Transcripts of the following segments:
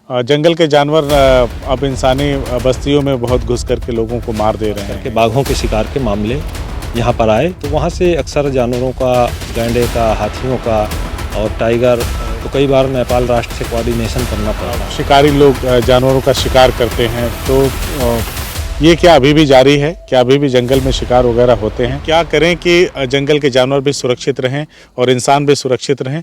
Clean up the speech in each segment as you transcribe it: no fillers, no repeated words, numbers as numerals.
जंगल के जानवर अब इंसानी बस्तियों में बहुत घुस करके लोगों को मार दे रहे हैं। कि बाघों के शिकार के मामले यहाँ पर आए तो वहाँ से अक्सर जानवरों का, गैंडे का, हाथियों का और टाइगर, तो कई बार नेपाल राष्ट्र से कोऑर्डिनेशन करना पड़ा। शिकारी लोग जानवरों का शिकार करते हैं, तो ये क्या अभी भी जारी है? क्या अभी भी जंगल में शिकार वगैरह होते हैं? क्या करें कि जंगल के जानवर भी सुरक्षित रहें और इंसान भी सुरक्षित रहें?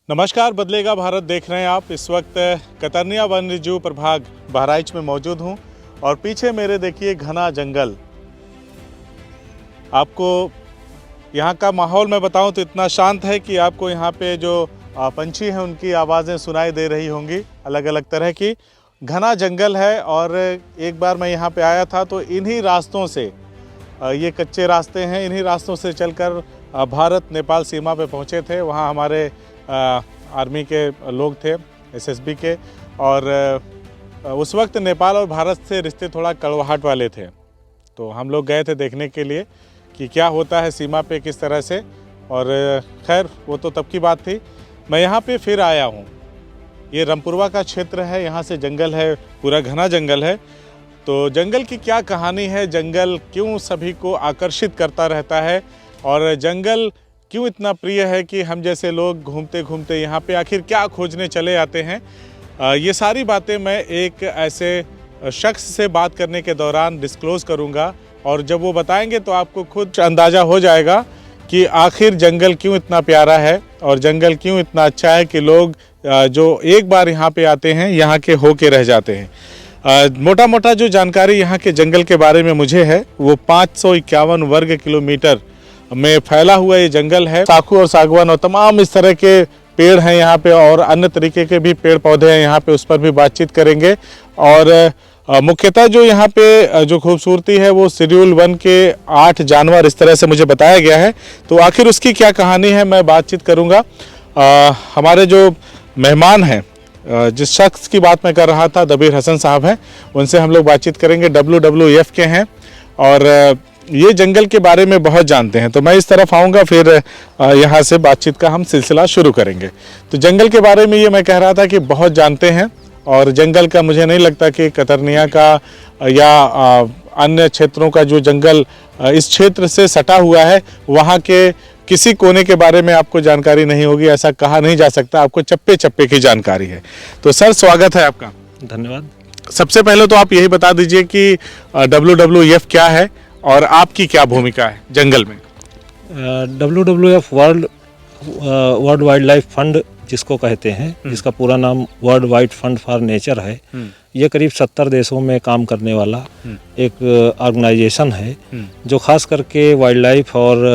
नमस्कार, बदलेगा भारत देख रहे हैं आप। इस वक्त कतर्निया वन्य जीव प्रभाग बहराइच में मौजूद हूं और पीछे मेरे देखिए घना जंगल। आपको यहां का माहौल मैं बताऊं तो इतना शांत है कि आपको यहां पे जो पंछी हैं उनकी आवाज़ें सुनाई दे रही होंगी, अलग अलग तरह की। घना जंगल है और एक बार मैं यहां पे आया था तो इन्हीं रास्तों से, ये कच्चे रास्ते हैं, इन्हीं रास्तों से चलकर भारत नेपाल सीमा पे पहुंचे थे। वहां हमारे आर्मी के लोग थे, एसएसबी के, और उस वक्त नेपाल और भारत से रिश्ते थोड़ा कड़वाहट वाले थे। तो हम लोग गए थे देखने के लिए कि क्या होता है सीमा पे किस तरह से, और खैर वो तो तब की बात थी। मैं यहाँ पे फिर आया हूँ। ये रामपुरवा का क्षेत्र है, यहाँ से जंगल है, पूरा घना जंगल है। तो जंगल की क्या कहानी है, जंगल क्यों सभी को आकर्षित करता रहता है और जंगल क्यों इतना प्रिय है कि हम जैसे लोग घूमते घूमते यहाँ पे आखिर क्या खोजने चले आते हैं, ये सारी बातें मैं एक ऐसे शख्स से बात करने के दौरान डिस्क्लोज़ करूँगा। और जब वो बताएंगे तो आपको खुद अंदाज़ा हो जाएगा कि आखिर जंगल क्यों इतना प्यारा है और जंगल क्यों इतना अच्छा है कि लोग जो एक बार यहाँ पे आते हैं यहाँ के होके रह जाते हैं। मोटा मोटा जो जानकारी यहाँ के जंगल के बारे में मुझे है वो 551 वर्ग किलोमीटर में फैला हुआ ये जंगल है। साखू और सागवान और तमाम इस तरह के पेड़ हैं यहाँ पे, और अन्य तरीके के भी पेड़ पौधे हैं यहाँ पे, उस पर भी बातचीत करेंगे। और मुख्यतः जो यहाँ पे जो खूबसूरती है वो शेड्यूल 1 के 8 जानवर इस तरह से मुझे बताया गया है। तो आखिर उसकी क्या कहानी है मैं बातचीत करूँगा। हमारे जो मेहमान हैं, जिस शख्स की बात मैं कर रहा था, दबीर हसन साहब हैं, उनसे हम लोग बातचीत करेंगे। WWF के हैं और ये जंगल के बारे में बहुत जानते हैं। तो मैं इस तरफ आऊँगा, फिर यहाँ से बातचीत का हम सिलसिला शुरू करेंगे। तो जंगल के बारे में ये मैं कह रहा था कि बहुत जानते हैं, और जंगल का मुझे नहीं लगता कि कतर्निया का या अन्य क्षेत्रों का जो जंगल इस क्षेत्र से सटा हुआ है वहाँ के किसी कोने के बारे में आपको जानकारी नहीं होगी, ऐसा कहा नहीं जा सकता। आपको चप्पे चप्पे की जानकारी है। तो सर, स्वागत है आपका। धन्यवाद। सबसे पहले तो आप यही बता दीजिए कि WWF क्या है और आपकी क्या भूमिका है जंगल में। WWF world wild life fund जिसको कहते हैं, जिसका पूरा नाम world wide fund for nature है, ये करीब 70 देशों में काम करने वाला एक ऑर्गेनाइजेशन है जो खास करके वाइल्ड लाइफ और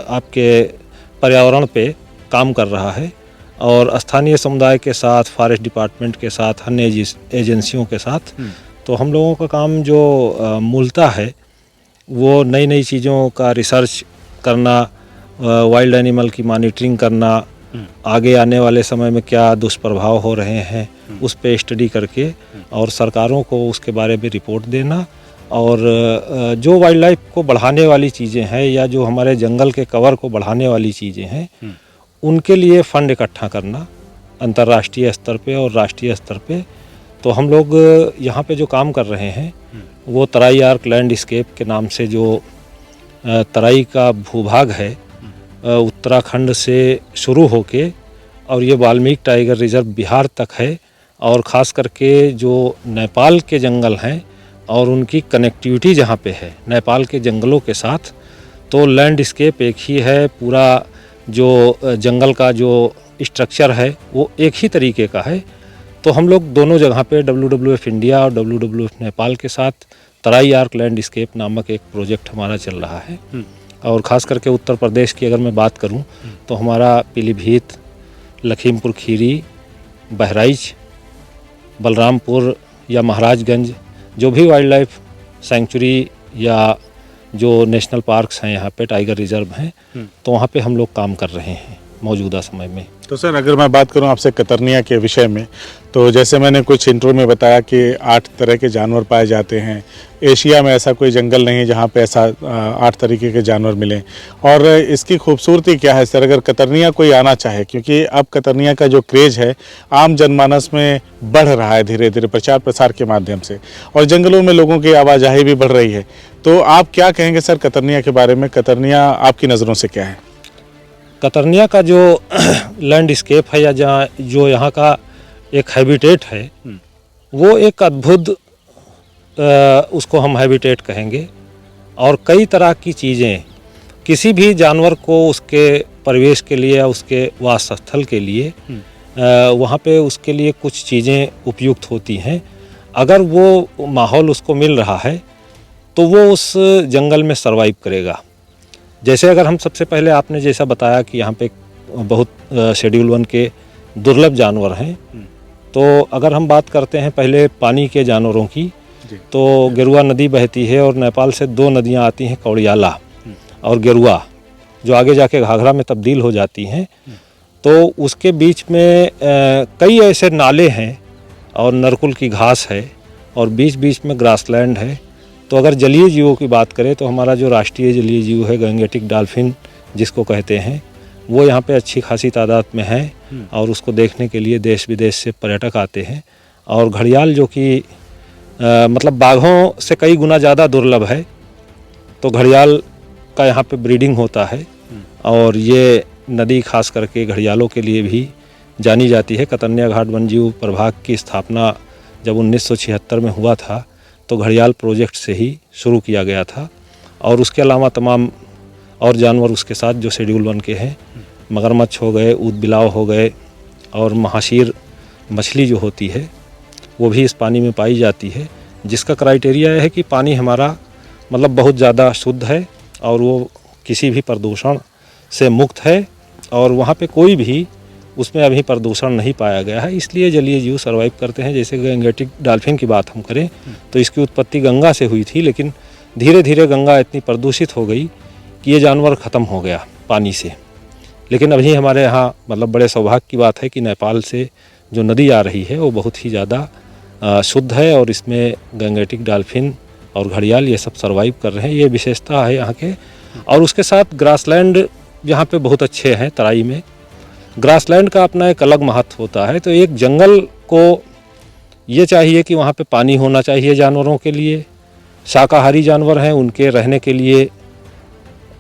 आपके पर्यावरण पे काम कर रहा है, और स्थानीय समुदाय के साथ, फॉरेस्ट डिपार्टमेंट के साथ, अन्य एजेंसियों के साथ। तो हम लोगों का काम जो मूलतः है वो नई नई चीज़ों का रिसर्च करना, वाइल्ड एनिमल की मॉनिटरिंग करना, आगे आने वाले समय में क्या दुष्प्रभाव हो रहे हैं उस पे स्टडी करके और सरकारों को उसके बारे में रिपोर्ट देना, और जो वाइल्ड लाइफ को बढ़ाने वाली चीज़ें हैं या जो हमारे जंगल के कवर को बढ़ाने वाली चीज़ें हैं उनके लिए फ़ंड इकट्ठा करना अंतर्राष्ट्रीय स्तर पे और राष्ट्रीय स्तर पे। तो हम लोग यहाँ पे जो काम कर रहे हैं वो तराई आर्क लैंडस्केप के नाम से, जो तराई का भूभाग है उत्तराखंड से शुरू होके और ये वाल्मीकि टाइगर रिजर्व बिहार तक है, और ख़ास करके जो नेपाल के जंगल हैं और उनकी कनेक्टिविटी जहाँ पे है नेपाल के जंगलों के साथ, तो लैंडस्केप एक ही है। पूरा जो जंगल का जो स्ट्रक्चर है वो एक ही तरीके का है। तो हम लोग दोनों जगह पे WWF इंडिया और WWF नेपाल के साथ तराई आर्क लैंडस्केप नामक एक प्रोजेक्ट हमारा चल रहा है। और ख़ास करके उत्तर प्रदेश की अगर मैं बात करूं तो हमारा पीलीभीत, लखीमपुर खीरी, बहराइच, बलरामपुर या महाराजगंज जो भी वाइल्ड लाइफ सेंचुरी या जो नेशनल पार्क्स हैं यहाँ पे, टाइगर रिजर्व हैं, तो वहाँ पे हम लोग काम कर रहे हैं मौजूदा समय में। तो सर अगर मैं बात करूं आपसे कतरनिया के विषय में, तो जैसे मैंने कुछ इंट्रो में बताया कि 8 तरह के जानवर पाए जाते हैं। एशिया में ऐसा कोई जंगल नहीं जहां पे ऐसा 8 तरीके के जानवर मिलें। और इसकी खूबसूरती क्या है सर, अगर कतरनिया कोई आना चाहे, क्योंकि अब कतरनिया का जो क्रेज़ है आम जनमानस में बढ़ रहा है धीरे धीरे प्रचार प्रसार के माध्यम से, और जंगलों में लोगों की आवाजाही भी बढ़ रही है। तो आप क्या कहेंगे सर कतरनिया के बारे में? कतरनिया आपकी नज़रों से क्या है? कतरनिया का जो लैंडस्केप है या जहाँ जो यहाँ का एक हैबिटेट है, वो एक अद्भुत उसको हम हैबिटेट कहेंगे। और कई तरह की चीज़ें किसी भी जानवर को उसके परिवेश के लिए या उसके वास स्थल के लिए वहाँ पे उसके लिए कुछ चीज़ें उपयुक्त होती हैं। अगर वो माहौल उसको मिल रहा है तो वो उस जंगल में सरवाइव करेगा। जैसे अगर हम सबसे पहले आपने जैसा बताया कि यहाँ पे बहुत शेड्यूल 1 के दुर्लभ जानवर हैं, तो अगर हम बात करते हैं पहले पानी के जानवरों की, तो गेरुआ नदी बहती है और नेपाल से 2 नदियाँ आती हैं, कौड़ियाला और गेरुआ, जो आगे जाके घाघरा में तब्दील हो जाती हैं। तो उसके बीच में कई ऐसे नाले हैं और नरकुल की घास है और बीच बीच में ग्रासलैंड है। तो अगर जलीय जीवों की बात करें तो हमारा जो राष्ट्रीय जलीय जीव है गंगेटिक डॉल्फिन जिसको कहते हैं, वो यहाँ पे अच्छी खासी तादाद में है और उसको देखने के लिए देश विदेश से पर्यटक आते हैं। और घड़ियाल जो कि मतलब बाघों से कई गुना ज़्यादा दुर्लभ है, तो घड़ियाल का यहाँ पे ब्रीडिंग होता है और ये नदी खास करके घड़ियालों के लिए भी जानी जाती है। कतरनिया घाट वन्यजीव प्रभाग की स्थापना जब 1976 में हुआ था तो घड़ियाल प्रोजेक्ट से ही शुरू किया गया था। और उसके अलावा तमाम और जानवर उसके साथ जो शेड्यूल 1 के हैं, मगरमच्छ हो गए, ऊदबिलाव हो गए, और महाशीर मछली जो होती है वो भी इस पानी में पाई जाती है, जिसका क्राइटेरिया है कि पानी हमारा मतलब बहुत ज़्यादा शुद्ध है और वो किसी भी प्रदूषण से मुक्त है और वहाँ पे कोई भी उसमें अभी प्रदूषण नहीं पाया गया है, इसलिए जलीय जीव सर्वाइव करते हैं। जैसे गंगेटिक डॉल्फिन की बात हम करें तो इसकी उत्पत्ति गंगा से हुई थी, लेकिन धीरे धीरे गंगा इतनी प्रदूषित हो गई कि ये जानवर ख़त्म हो गया पानी से। लेकिन अभी हमारे यहाँ मतलब बड़े सौभाग्य की बात है कि नेपाल से जो नदी आ रही है वो बहुत ही ज़्यादा शुद्ध है और इसमें गंगेटिक डॉल्फिन और घड़ियाल ये सब सर्वाइव कर रहे हैं, ये विशेषता है यहाँ के। और उसके साथ ग्रासलैंड यहाँ पे बहुत अच्छे हैं। तराई में ग्रासलैंड का अपना एक अलग महत्व होता है। तो एक जंगल को ये चाहिए कि वहाँ पे पानी होना चाहिए जानवरों के लिए, शाकाहारी जानवर हैं उनके रहने के लिए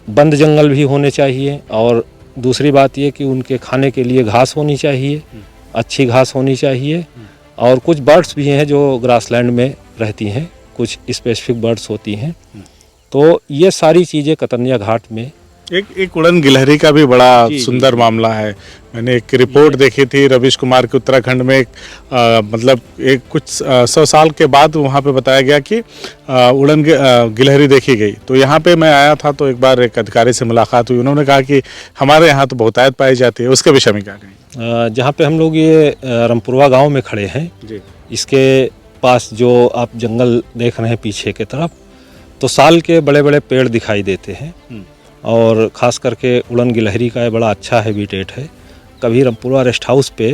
बंद जंगल भी होने चाहिए, और दूसरी बात ये कि उनके खाने के लिए घास होनी चाहिए, अच्छी घास होनी चाहिए। और कुछ बर्ड्स भी हैं जो ग्रासलैंड में रहती हैं, कुछ स्पेसिफिक बर्ड्स होती हैं। तो ये सारी चीज़ें कतरनिया घाट में। एक उड़न गिलहरी का भी बड़ा सुंदर मामला है। मैंने एक रिपोर्ट देखी थी रवीश कुमार के, उत्तराखंड में मतलब एक कुछ 100 साल के बाद वहाँ पे बताया गया कि उड़न गिलहरी देखी गई। तो यहाँ पे मैं आया था तो एक बार एक अधिकारी से मुलाकात हुई, उन्होंने कहा कि हमारे यहाँ तो बहुतायत पाई जाती है। उसके विषय में क्या कहें? जहाँ पे हम लोग ये रामपुरवा गाँव में खड़े हैं जी, इसके पास जो आप जंगल देख रहे हैं पीछे की तरफ, तो साल के बड़े बड़े पेड़ दिखाई देते हैं और ख़ास करके उड़न गिलहरी का ये बड़ा अच्छा हैबिटेट है। कभी रामपुरवा रेस्ट हाउस पे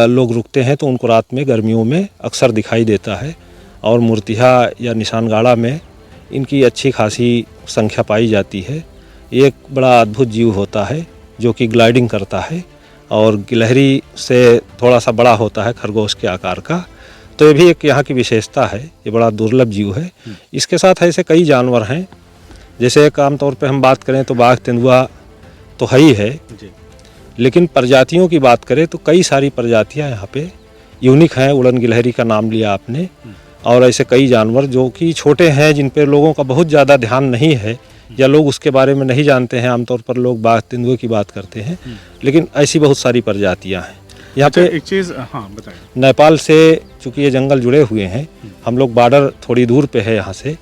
लोग रुकते हैं तो उनको रात में गर्मियों में अक्सर दिखाई देता है, और मूर्तिया या निशानगाड़ा में इनकी अच्छी खासी संख्या पाई जाती है। ये एक बड़ा अद्भुत जीव होता है जो कि ग्लाइडिंग करता है और गिलहरी से थोड़ा सा बड़ा होता है, खरगोश के आकार का। तो ये भी एक यहाँ की विशेषता है, ये बड़ा दुर्लभ जीव है। इसके साथ ऐसे कई जानवर हैं, जैसे एक आमतौर पे हम बात करें तो बाघ तेंदुआ तो है ही है जी, लेकिन प्रजातियों की बात करें तो कई सारी प्रजातियां यहाँ पे यूनिक हैं। उड़न गिलहरी का नाम लिया आपने, और ऐसे कई जानवर जो कि छोटे हैं, जिन पे लोगों का बहुत ज़्यादा ध्यान नहीं है या लोग उसके बारे में नहीं जानते हैं। आमतौर पर लोग बाघ तेंदुए की बात करते हैं, लेकिन ऐसी बहुत सारी प्रजातियाँ हैं यहाँ पे। एक चीज़ हाँ बताएं, नेपाल से चूँकि ये जंगल जुड़े हुए हैं, हम लोग बॉर्डर थोड़ी दूर पे है यहाँ से,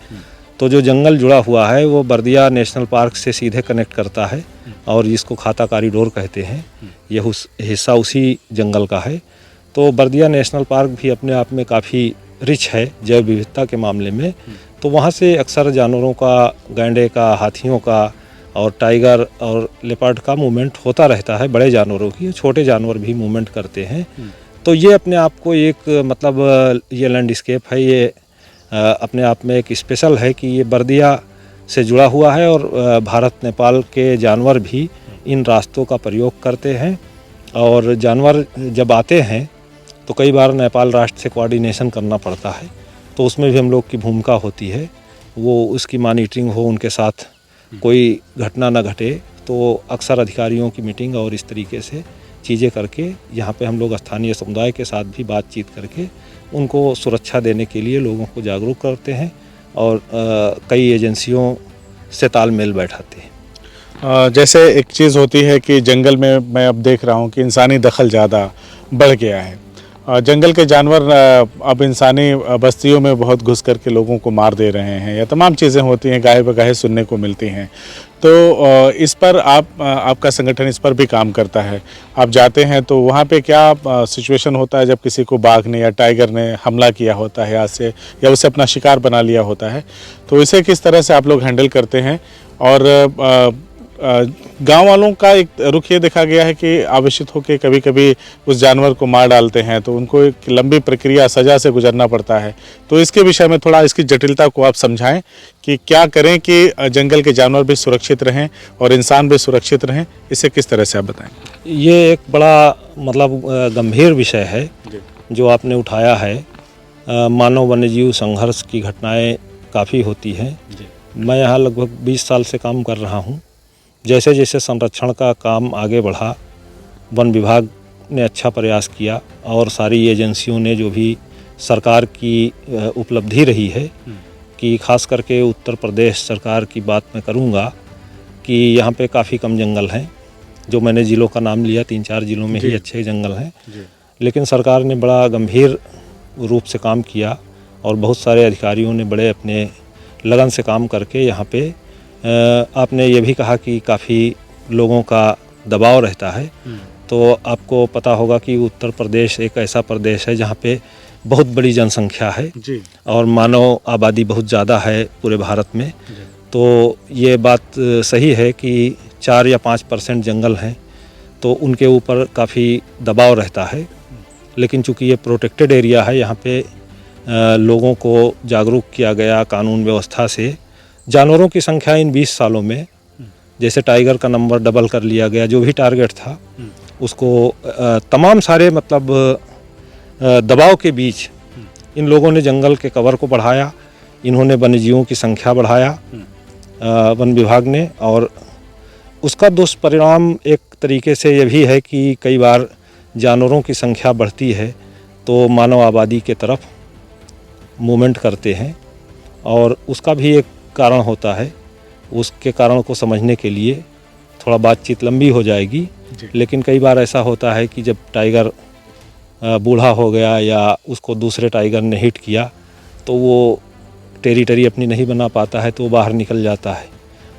तो जो जंगल जुड़ा हुआ है वो बर्दिया नेशनल पार्क से सीधे कनेक्ट करता है और जिसको खाता कॉरिडोर कहते हैं, ये हिस्सा उसी जंगल का है। तो बर्दिया नेशनल पार्क भी अपने आप में काफ़ी रिच है जैव विविधता के मामले में। तो वहाँ से अक्सर जानवरों का, गैंडे का, हाथियों का और टाइगर और लेपर्ड का मूवमेंट होता रहता है, बड़े जानवरों की, छोटे जानवर भी मूवमेंट करते हैं। तो ये अपने आप को एक मतलब ये लैंडस्केप है, ये अपने आप में एक स्पेशल है कि ये बर्दिया से जुड़ा हुआ है और भारत नेपाल के जानवर भी इन रास्तों का प्रयोग करते हैं। और जानवर जब आते हैं तो कई बार नेपाल राष्ट्र से कोऑर्डिनेशन करना पड़ता है, तो उसमें भी हम लोग की भूमिका होती है, वो उसकी मॉनिटरिंग हो, उनके साथ कोई घटना न घटे। तो अक्सर अधिकारियों की मीटिंग और इस तरीके से चीज़ें करके यहाँ पे हम लोग स्थानीय समुदाय के साथ भी बातचीत करके उनको सुरक्षा देने के लिए लोगों को जागरूक करते हैं और कई एजेंसियों से तालमेल बैठाते हैं। जैसे एक चीज़ होती है कि जंगल में मैं अब देख रहा हूँ कि इंसानी दखल ज़्यादा बढ़ गया है। जंगल के जानवर अब इंसानी बस्तियों में बहुत घुस करके लोगों को मार दे रहे हैं, या तमाम चीज़ें होती हैं गाहे बगाहे सुनने को मिलती हैं। तो इस पर आपका संगठन इस पर भी काम करता है। आप जाते हैं तो वहाँ पे क्या सिचुएशन होता है जब किसी को बाघ ने या टाइगर ने हमला किया होता है, आज से या उसे अपना शिकार बना लिया होता है, तो इसे किस तरह से आप लोग हैंडल करते हैं? और गांव वालों का एक रुख ये देखा गया है कि आवेशित होकर कभी कभी उस जानवर को मार डालते हैं, तो उनको एक लंबी प्रक्रिया सज़ा से गुजरना पड़ता है। तो इसके विषय में थोड़ा इसकी जटिलता को आप समझाएं कि क्या करें कि जंगल के जानवर भी सुरक्षित रहें और इंसान भी सुरक्षित रहें, इसे किस तरह से आप बताएं? ये एक बड़ा मतलब गंभीर विषय है जो आपने उठाया है। मानव वन्यजीव संघर्ष की घटनाएं काफ़ी होती हैं। मैं यहाँ लगभग 20 साल से काम कर रहा हूँ। जैसे जैसे संरक्षण का काम आगे बढ़ा, वन विभाग ने अच्छा प्रयास किया और सारी एजेंसियों ने, जो भी सरकार की उपलब्धि रही है कि खास करके उत्तर प्रदेश सरकार की बात मैं करूँगा कि यहाँ पे काफ़ी कम जंगल हैं। जो मैंने ज़िलों का नाम लिया, 3-4 ज़िलों में ही अच्छे जंगल हैं, लेकिन सरकार ने बड़ा गंभीर रूप से काम किया और बहुत सारे अधिकारियों ने बड़े अपने लगन से काम करके यहाँ पे आपने ये भी कहा कि काफ़ी लोगों का दबाव रहता है। तो आपको पता होगा कि उत्तर प्रदेश एक ऐसा प्रदेश है जहाँ पे बहुत बड़ी जनसंख्या है और मानव आबादी बहुत ज़्यादा है पूरे भारत में। तो ये बात सही है कि 4 या 5% जंगल हैं, तो उनके ऊपर काफ़ी दबाव रहता है। लेकिन चूँकि ये प्रोटेक्टेड एरिया है, यहाँ पे लोगों को जागरूक किया गया कानून व्यवस्था से। जानवरों की संख्या इन 20 सालों में, जैसे टाइगर का नंबर डबल कर लिया गया, जो भी टारगेट था उसको तमाम सारे मतलब दबाव के बीच इन लोगों ने जंगल के कवर को बढ़ाया, इन्होंने वन्यजीवों की संख्या बढ़ाया वन विभाग ने। और उसका दुष्परिणाम एक तरीके से ये भी है कि कई बार जानवरों की संख्या बढ़ती है तो मानव आबादी के तरफ मूवमेंट करते हैं और उसका भी एक कारण होता है। उसके कारण को समझने के लिए थोड़ा बातचीत लंबी हो जाएगी, लेकिन कई बार ऐसा होता है कि जब टाइगर बूढ़ा हो गया या उसको दूसरे टाइगर ने हिट किया तो वो टेरिटरी अपनी नहीं बना पाता है, तो वो बाहर निकल जाता है।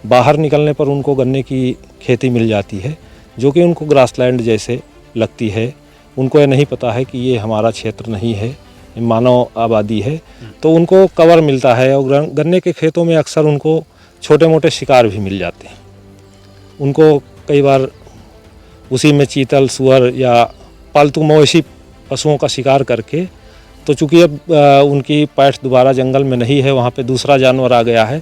बाहर निकलने पर उनको गन्ने की खेती मिल जाती है, जो कि उनको ग्रासलैंड जैसे लगती है। उनको ये नहीं पता है कि ये हमारा क्षेत्र नहीं है, मानव आबादी है, तो उनको कवर मिलता है। और गन्ने के खेतों में अक्सर उनको छोटे मोटे शिकार भी मिल जाते हैं। उनको कई बार उसी में चीतल, सुअर या पालतू मवेशी पशुओं का शिकार करके, तो चूँकि अब उनकी पैठ दोबारा जंगल में नहीं है, वहाँ पे दूसरा जानवर आ गया है,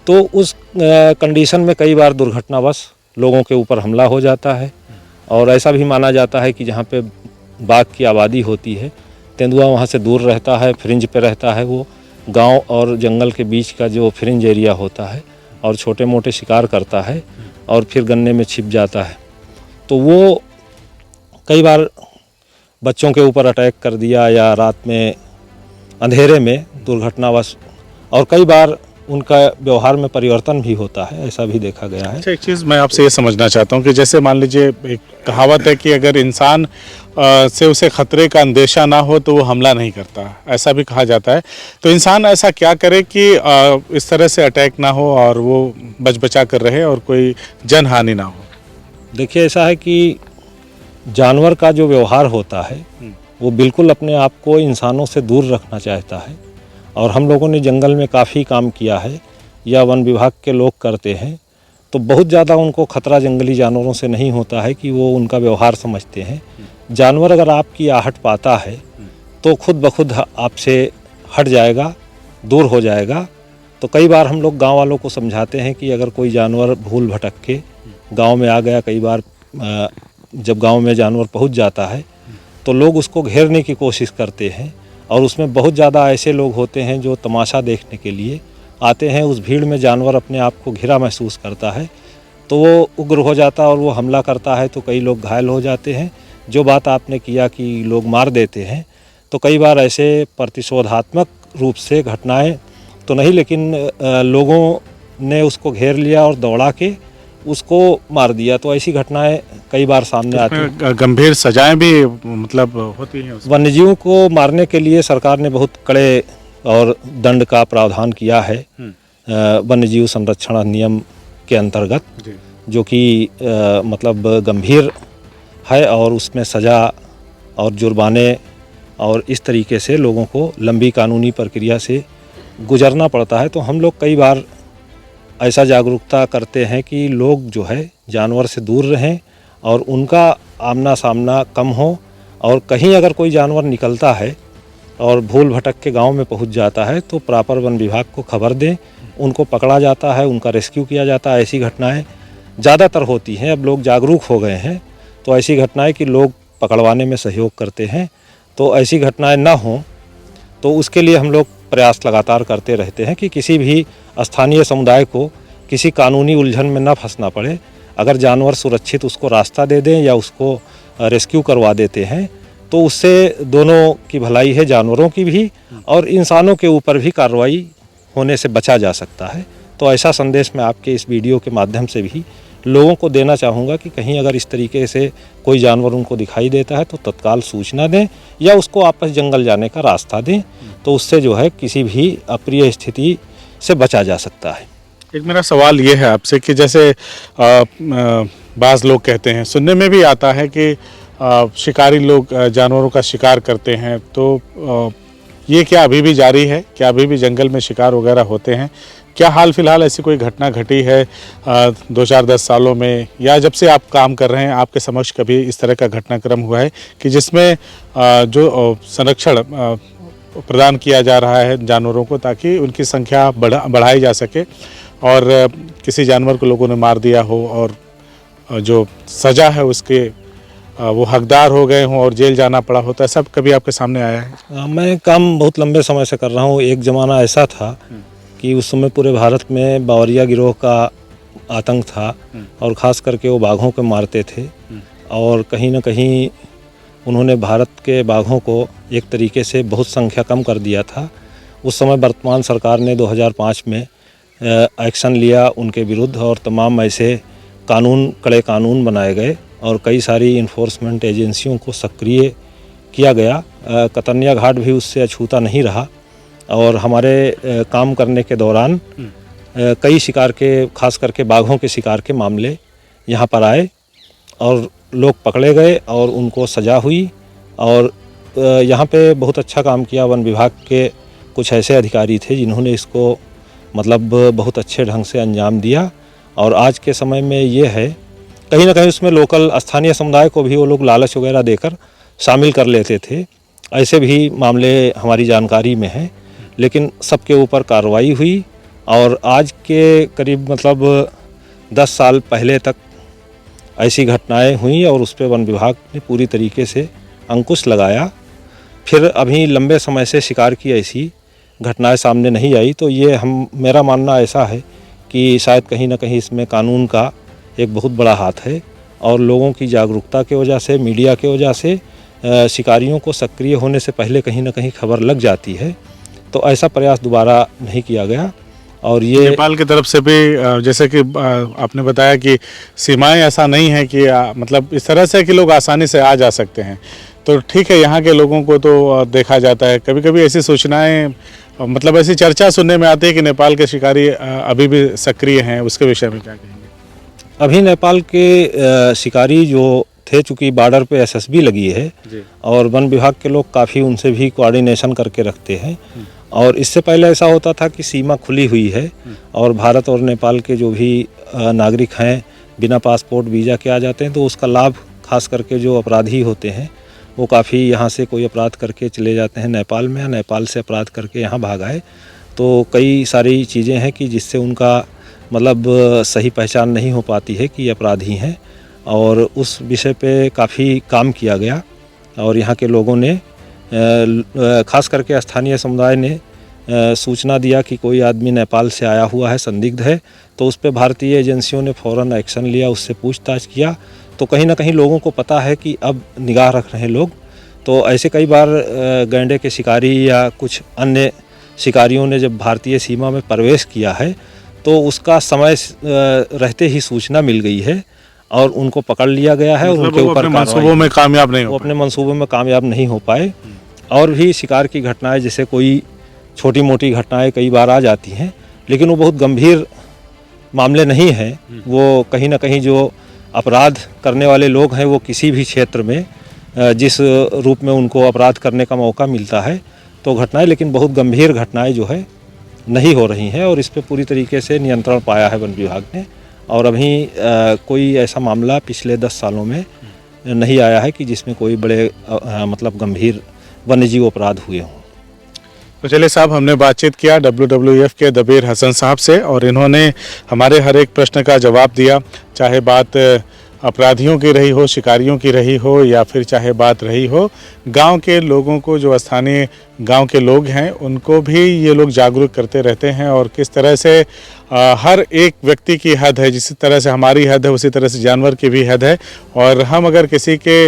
तो उस कंडीशन में कई बार दुर्घटनावश लोगों के ऊपर हमला हो जाता है। और ऐसा भी माना जाता है कि जहाँ पे बाघ की आबादी होती है, तेंदुआ वहाँ से दूर रहता है, फ्रिंज पे रहता है, वो गांव और जंगल के बीच का जो फ्रिंज एरिया होता है, और छोटे मोटे शिकार करता है और फिर गन्ने में छिप जाता है। तो वो कई बार बच्चों के ऊपर अटैक कर दिया या रात में अंधेरे में दुर्घटनावश, और कई बार उनका व्यवहार में परिवर्तन भी होता है, ऐसा भी देखा गया है। अच्छा, एक चीज़ मैं आपसे ये समझना चाहता हूँ कि जैसे मान लीजिए एक कहावत है कि अगर इंसान से उसे खतरे का अंदेशा ना हो तो वो हमला नहीं करता, ऐसा भी कहा जाता है। तो इंसान ऐसा क्या करे कि इस तरह से अटैक ना हो और वो बच बचा कर रहे और कोई जनहानि ना हो? देखिए, ऐसा है कि जानवर का जो व्यवहार होता है वो बिल्कुल अपने आप को इंसानों से दूर रखना चाहता है। और हम लोगों ने जंगल में काफ़ी काम किया है, या वन विभाग के लोग करते हैं। तो बहुत ज़्यादा उनको खतरा जंगली जानवरों से नहीं होता है कि वो उनका व्यवहार समझते हैं। जानवर अगर आपकी आहट पाता है तो खुद ब खुद आपसे हट जाएगा, दूर हो जाएगा। तो कई बार हम लोग गांव वालों को समझाते हैं कि अगर कोई जानवर भूल भटक के गांव में आ गया, कई बार जब गांव में जानवर पहुंच जाता है तो लोग उसको घेरने की कोशिश करते हैं, और उसमें बहुत ज़्यादा ऐसे लोग होते हैं जो तमाशा देखने के लिए आते हैं। उस भीड़ में जानवर अपने आप को घिरा महसूस करता है तो वो उग्र हो जाता है और वो हमला करता है, तो कई लोग घायल हो जाते हैं। जो बात आपने किया कि लोग मार देते हैं, तो कई बार ऐसे प्रतिशोधात्मक रूप से घटनाएं तो नहीं, लेकिन लोगों ने उसको घेर लिया और दौड़ा के उसको मार दिया, तो ऐसी घटनाएं कई बार सामने आती हैं। गंभीर सजाएं भी मतलब होती हैं उसमें। वन्यजीवों को मारने के लिए सरकार ने बहुत कड़े और दंड का प्रावधान किया है वन्यजीव संरक्षण अधिनियम के अंतर्गत, जो कि मतलब गंभीर है, और उसमें सज़ा और जुर्माने और इस तरीके से लोगों को लंबी कानूनी प्रक्रिया से गुजरना पड़ता है। तो हम लोग कई बार ऐसा जागरूकता करते हैं कि लोग जो है जानवर से दूर रहें और उनका आमना सामना कम हो, और कहीं अगर कोई जानवर निकलता है और भूल भटक के गांव में पहुंच जाता है तो प्रॉपर वन विभाग को खबर दें, उनको पकड़ा जाता है, उनका रेस्क्यू किया जाता है। ऐसी घटनाएं ज़्यादातर होती हैं, अब लोग जागरूक हो गए हैं, तो ऐसी घटनाएं कि लोग पकड़वाने में सहयोग करते हैं, तो ऐसी घटनाएं ना हों तो उसके लिए हम लोग प्रयास लगातार करते रहते हैं कि किसी भी स्थानीय समुदाय को किसी कानूनी उलझन में ना फंसना पड़े। अगर जानवर सुरक्षित उसको रास्ता दे दें या उसको रेस्क्यू करवा देते हैं तो उससे दोनों की भलाई है, जानवरों की भी और इंसानों के ऊपर भी कार्रवाई होने से बचा जा सकता है। तो ऐसा संदेश मैं आपके इस वीडियो के माध्यम से भी लोगों को देना चाहूँगा कि कहीं अगर इस तरीके से कोई जानवर उनको दिखाई देता है तो तत्काल सूचना दें या उसको वापस जंगल जाने का रास्ता दें, तो उससे जो है किसी भी अप्रिय स्थिति से बचा जा सकता है। एक मेरा सवाल ये है आपसे कि जैसे बाज़ लोग कहते हैं, सुनने में भी आता है कि शिकारी लोग जानवरों का शिकार करते हैं, तो ये क्या अभी भी जारी है? क्या अभी भी जंगल में शिकार वगैरह होते हैं? क्या हाल फिलहाल ऐसी कोई घटना घटी है 2-4-10 सालों में, या जब से आप काम कर रहे हैं आपके समक्ष कभी इस तरह का घटनाक्रम हुआ है कि जिसमें जो संरक्षण प्रदान किया जा रहा है जानवरों को ताकि उनकी संख्या बढ़ाई जा सके और किसी जानवर को लोगों ने मार दिया हो और जो सज़ा है उसके वो हकदार हो गए हों और जेल जाना पड़ा हो, तो ऐसा कभी आपके सामने आया है? मैं काम बहुत लंबे समय से कर रहा हूँ। एक ज़माना ऐसा था कि उस समय पूरे भारत में बावरिया गिरोह का आतंक था और ख़ास करके वो बाघों को मारते थे, और कहीं ना कहीं उन्होंने भारत के बाघों को एक तरीके से बहुत संख्या कम कर दिया था। उस समय वर्तमान सरकार ने 2005 में एक्शन लिया उनके विरुद्ध और तमाम ऐसे कड़े कानून बनाए गए और कई सारी इन्फोर्समेंट एजेंसियों को सक्रिय किया गया। कतनिया घाट भी उससे अछूता नहीं रहा, और हमारे काम करने के दौरान कई शिकार के, खास करके बाघों के शिकार के मामले यहाँ पर आए और लोग पकड़े गए और उनको सज़ा हुई। और यहाँ पे बहुत अच्छा काम किया वन विभाग के कुछ ऐसे अधिकारी थे जिन्होंने इसको मतलब बहुत अच्छे ढंग से अंजाम दिया। और आज के समय में ये है कहीं ना कहीं उसमें लोकल स्थानीय समुदाय को भी वो लोग लालच वगैरह देकर शामिल कर लेते थे। ऐसे भी मामले हमारी जानकारी में हैं, लेकिन सबके ऊपर कार्रवाई हुई और आज के करीब मतलब 10 साल पहले तक ऐसी घटनाएं हुई और उस पर वन विभाग ने पूरी तरीके से अंकुश लगाया। फिर अभी लंबे समय से शिकार की ऐसी घटनाएं सामने नहीं आई। तो ये मेरा मानना ऐसा है कि शायद कहीं ना कहीं इसमें कानून का एक बहुत बड़ा हाथ है, और लोगों की जागरूकता की वजह से, मीडिया की वजह से शिकारियों को सक्रिय होने से पहले कहीं ना कहीं खबर लग जाती है। तो ऐसा प्रयास दोबारा नहीं किया गया। और ये नेपाल की तरफ से भी जैसे कि आपने बताया कि सीमाएं ऐसा नहीं है कि मतलब इस तरह से कि लोग आसानी से आ जा सकते हैं, तो ठीक है यहाँ के लोगों को तो देखा जाता है। कभी कभी ऐसी सूचनाएं मतलब ऐसी चर्चा सुनने में आती है कि नेपाल के शिकारी अभी भी सक्रिय हैं, उसके विषय में क्या कहेंगे? अभी नेपाल के शिकारी जो थे, चूँकि बॉर्डर पे एसएसबी लगी है और वन विभाग के लोग काफ़ी उनसे भी कोऑर्डिनेशन करके रखते हैं, और इससे पहले ऐसा होता था कि सीमा खुली हुई है और भारत और नेपाल के जो भी नागरिक हैं बिना पासपोर्ट वीज़ा के आ जाते हैं, तो उसका लाभ खास करके जो अपराधी होते हैं वो काफ़ी यहाँ से कोई अपराध करके चले जाते हैं नेपाल में, या नेपाल से अपराध करके यहाँ भाग आए। तो कई सारी चीज़ें हैं कि जिससे उनका मतलब सही पहचान नहीं हो पाती है कि ये अपराधी हैं, और उस विषय पे काफ़ी काम किया गया। और यहाँ के लोगों ने खास करके स्थानीय समुदाय ने सूचना दिया कि कोई आदमी नेपाल से आया हुआ है, संदिग्ध है, तो उस पर भारतीय एजेंसियों ने फ़ौरन एक्शन लिया, उससे पूछताछ किया। तो कहीं ना कहीं लोगों को पता है कि अब निगाह रख रहे हैं लोग। तो ऐसे कई बार गैंडे के शिकारी या कुछ अन्य शिकारियों ने जब भारतीय सीमा में प्रवेश किया है तो उसका समय रहते ही सूचना मिल गई है और उनको पकड़ लिया गया है। मतलब उनके ऊपर मंसूबों में कामयाब नहीं वो अपने मंसूबों में कामयाब नहीं हो पाए। और भी शिकार की घटनाएं, जैसे कोई छोटी मोटी घटनाएं कई बार आ जाती हैं, लेकिन वो बहुत गंभीर मामले नहीं हैं। वो कहीं ना कहीं जो अपराध करने वाले लोग हैं वो किसी भी क्षेत्र में जिस रूप में उनको अपराध करने का मौका मिलता है, तो घटनाएं, लेकिन बहुत गंभीर घटनाएं जो है नहीं हो रही हैं। और इस पर पूरी तरीके से नियंत्रण पाया है वन विभाग ने। और अभी कोई ऐसा मामला पिछले 10 सालों में नहीं आया है कि जिसमें कोई बड़े मतलब गंभीर वन्यजीव अपराध हुए हों। तो चलिए साहब, हमने बातचीत किया WWF के दबीर हसन साहब से और इन्होंने हमारे हर एक प्रश्न का जवाब दिया, चाहे बात अपराधियों की रही हो, शिकारियों की रही हो, या फिर चाहे बात रही हो गांव के लोगों को, जो स्थानीय गांव के लोग हैं उनको भी ये लोग जागरूक करते रहते हैं। और किस तरह से हर एक व्यक्ति की हद है, जिस तरह से हमारी हद है उसी तरह से जानवर की भी हद है। और हम अगर किसी के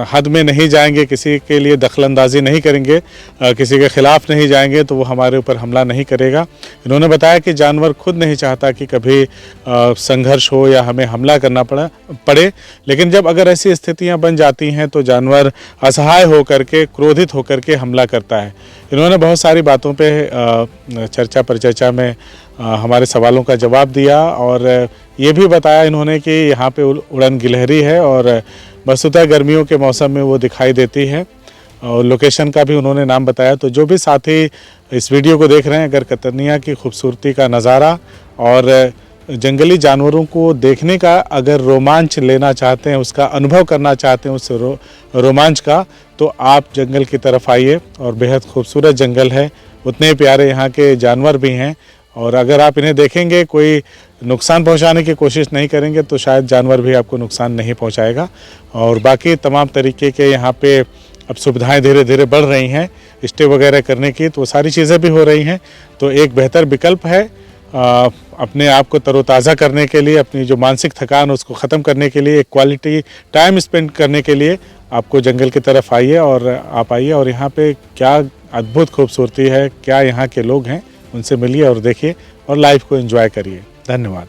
हद में नहीं जाएंगे, किसी के लिए दखलंदाजी नहीं करेंगे, किसी के खिलाफ नहीं जाएंगे, तो वो हमारे ऊपर हमला नहीं करेगा। इन्होंने बताया कि जानवर खुद नहीं चाहता कि कभी संघर्ष हो या हमें हमला करना पड़े, लेकिन जब अगर ऐसी स्थितियां बन जाती हैं तो जानवर असहाय होकर के, क्रोधित होकर के हमला करता है। इन्होंने बहुत सारी बातों पे चर्चा परिचर्चा में हमारे सवालों का जवाब दिया और ये भी बताया इन्होंने कि यहाँ पे उड़न गिलहरी है और वस्तुतः गर्मियों के मौसम में वो दिखाई देती है। और लोकेशन का भी उन्होंने नाम बताया। तो जो भी साथी इस वीडियो को देख रहे हैं, अगर कतरनिया की खूबसूरती का नज़ारा और जंगली जानवरों को देखने का अगर रोमांच लेना चाहते हैं, उसका अनुभव करना चाहते हैं उस रोमांच का, तो आप जंगल की तरफ आइए। और बेहद खूबसूरत जंगल है, उतने प्यारे यहाँ के जानवर भी हैं। और अगर आप इन्हें देखेंगे, कोई नुकसान पहुँचाने की कोशिश नहीं करेंगे, तो शायद जानवर भी आपको नुकसान नहीं पहुँचाएगा। और बाकी तमाम तरीके के यहाँ पे अब सुविधाएं धीरे धीरे बढ़ रही हैं, स्टे वगैरह करने की, तो सारी चीज़ें भी हो रही हैं। तो एक बेहतर विकल्प है अपने आप को तरोताज़ा करने के लिए, अपनी जो मानसिक थकान उसको ख़त्म करने के लिए, एक क्वालिटी टाइम स्पेंड करने के लिए आपको जंगल की तरफ आइए। और आप आइए और यहाँ पे क्या अद्भुत खूबसूरती है, क्या यहाँ के लोग हैं, उनसे मिलिए और देखिए और लाइफ को एंजॉय करिए। धन्यवाद।